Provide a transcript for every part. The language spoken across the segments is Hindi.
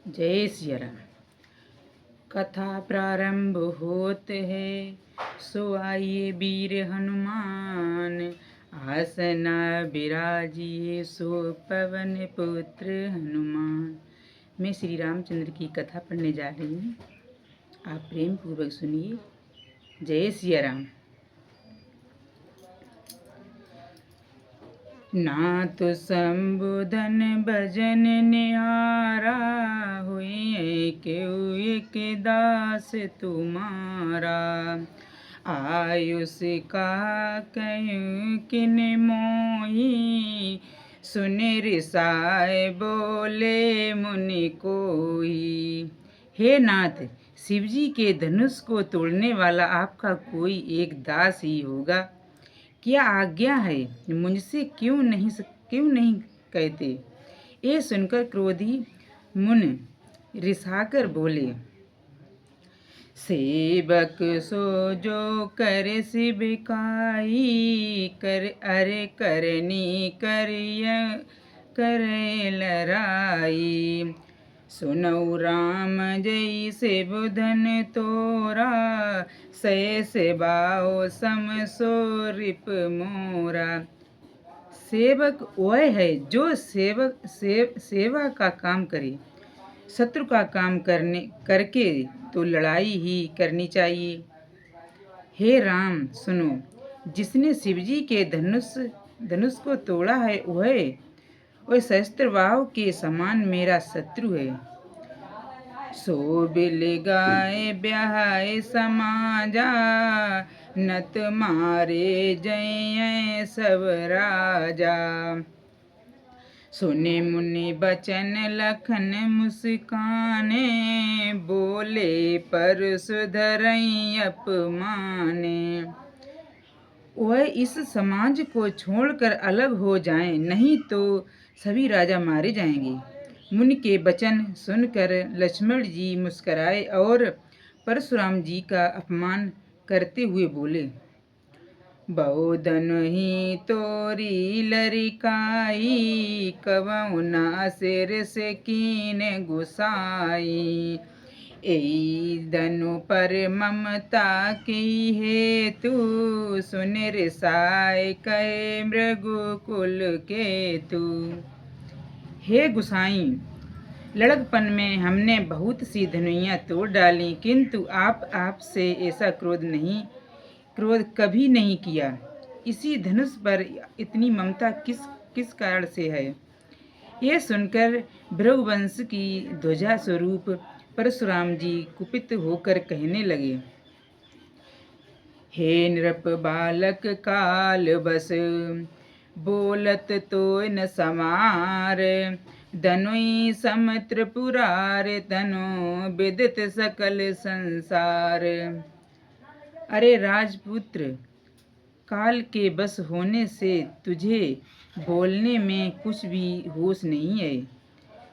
जय सिया राम। कथा प्रारंभ होत है, सो आइए वीर हनुमान। आसना बिराजिए, सो पवन पुत्र हनुमान। मैं श्री रामचंद्र की कथा पढ़ने जा रही हूँ, आप प्रेम पूर्वक सुनिए। जय सिया राम। नाथ संबोधन भजन निहारा, हुए क्यों एक दास तुम्हारा। आयुष का कहूँ किन मोही, सुन रिसाए बोले मुनि कोई। हे नाथ, शिवजी के धनुष को तोड़ने वाला आपका कोई एक दास ही होगा। क्या आज्ञा है, मुझसे क्यों नहीं कहते। ये सुनकर क्रोधी मुनि रिसाकर बोले, सेवक सो जो कर शिविकाई, कर अरे करनी करे लराई। सुनौ राम जय से बुधन तोरा, सय सेवाओ सम सो रिप मोरा। सेवक वह है जो सेवा का काम करे। शत्रु का काम करके तो लड़ाई ही करनी चाहिए। हे राम सुनो, जिसने शिवजी के धनुष को तोड़ा है वह सहस्त्रबाहु के समान मेरा शत्रु है। सो बिल गाय ब्याह समाजा, नत मारे जय सब राजा। सुने मुनि बचन लखन मुस्काने, बोले पर सुधरई अपमाने। वह इस समाज को छोड़कर अलग हो जाएं, नहीं तो सभी राजा मारे जाएंगे। मुनि के वचन सुनकर लक्ष्मण जी मुस्कराए और परशुराम जी का अपमान करते हुए बोले, बहुधन ही तोरी लरिकाई, कबहु ना सिर से कीन गुसाई। एई धनु पर ममता की हेतु, सुन रिसाए कहे मृगुकुल केतु। हे गुसाई, लड़कपन में हमने बहुत सी धनुइयाँ तोड़ डाली, किंतु आपसे ऐसा क्रोध कभी नहीं किया। इसी धनुष पर इतनी ममता किस कारण से है। यह सुनकर भृगुवंश की ध्वजा स्वरूप परशुराम जी कुपित होकर कहने लगे, हे नृप बालक काल बस, बोलत तो न समार। धनुई सम त्रिपुरार, तनु विदित सकल संसार। अरे राजपुत्र, काल के बस होने से तुझे बोलने में कुछ भी होश नहीं है।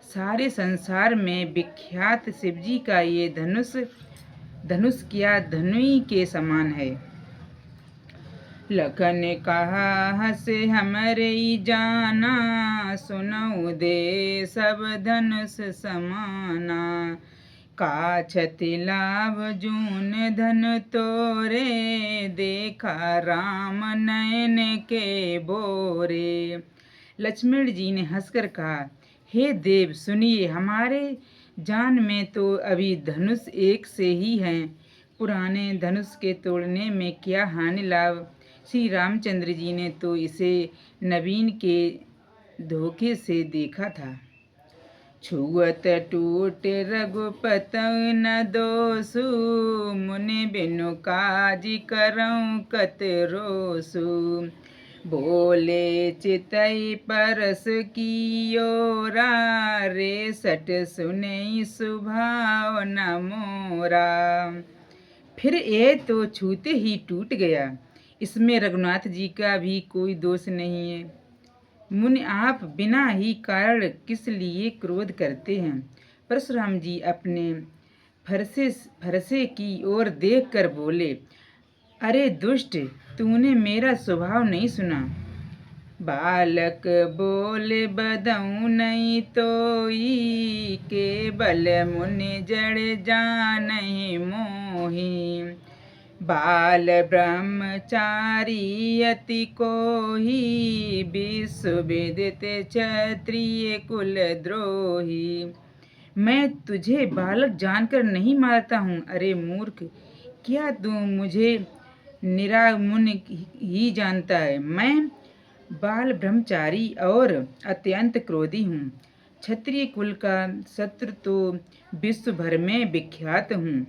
सारे संसार में विख्यात शिवजी का ये धनुष क्या धनुई के समान है। लखन कहा हसे हमरे जाना, सुनऊ दे सब धनुष समाना। का क्षति लाभ जून धन तोरे, देखा राम नयन के बोरे। लक्ष्मण जी ने हंसकर कहा, हे देव सुनिए, हमारे जान में तो अभी धनुष एक से ही हैं। पुराने धनुष के तोड़ने में क्या हानि लाभ। श्री रामचंद्र जी ने तो इसे नवीन के धोखे से देखा था। छुअत टूट रघुपत न दोसु, मुनि बिनु काज करऊं कत रोसु। बोले चितई परस कियोरा, रे सट सुनई सुभाव न मोरा। फिर ये तो छूते ही टूट गया, इसमें रघुनाथ जी का भी कोई दोष नहीं है। मुनि, आप बिना ही कारण किस लिए क्रोध करते हैं। परशुराम जी अपने फरसे की ओर देखकर बोले, अरे दुष्ट, तूने मेरा स्वभाव नहीं सुना। बालक बोले बदऊँ नहीं तोई, केवल मुनि जड़ जानहि मोहि। बाल ब्रह्मचारी अति कोही, विश्वविदित क्षत्रिय कुल द्रोही। मैं तुझे बालक जानकर नहीं मारता हूँ। अरे मूर्ख, क्या तू मुझे निरामुन ही जानता है? मैं बाल ब्रह्मचारी और अत्यंत क्रोधी हूँ। क्षत्रिय कुल का शत्रु तो विश्व भर में विख्यात हूँ।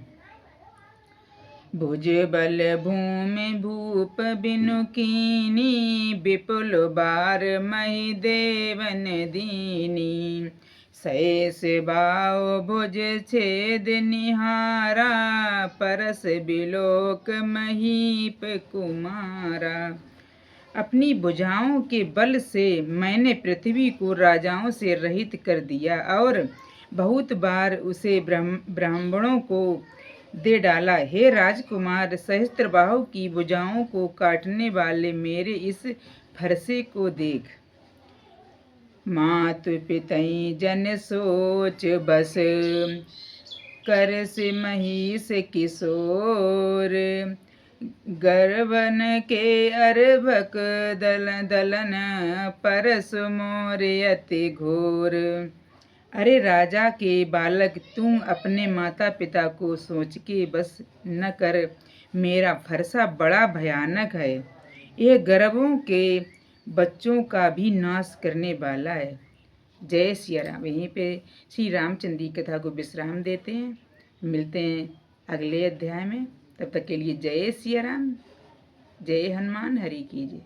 भुज बल भूमि भूप बिनु कीनी, विपुल बार मही देवन दीनी। शेष बाव भुज छेद निहारा, परस बिलोक महीप कुमारा। अपनी भुजाओं के बल से मैंने पृथ्वी को राजाओं से रहित कर दिया और बहुत बार उसे ब्राह्मणों को दे डाला। हे राजकुमार, सहस्त्रबाहु की भुजाओं को काटने वाले मेरे इस फरसे को देख। मातु पितई जन सोच बस, कर से महिष किशोर। गर्वन के अर्भक दलन, परस मोर अति घोर। अरे राजा के बालक, तू अपने माता पिता को सोच के बस न कर। मेरा फरसा बड़ा भयानक है। यह गर्वों के बच्चों का भी नाश करने वाला है। जय सिया राम। यहीं पे श्री रामचंद्र की कथा को विश्राम देते हैं। मिलते हैं अगले अध्याय में। तब तक के लिए जय सिया राम, जय हनुमान, हरि की जय।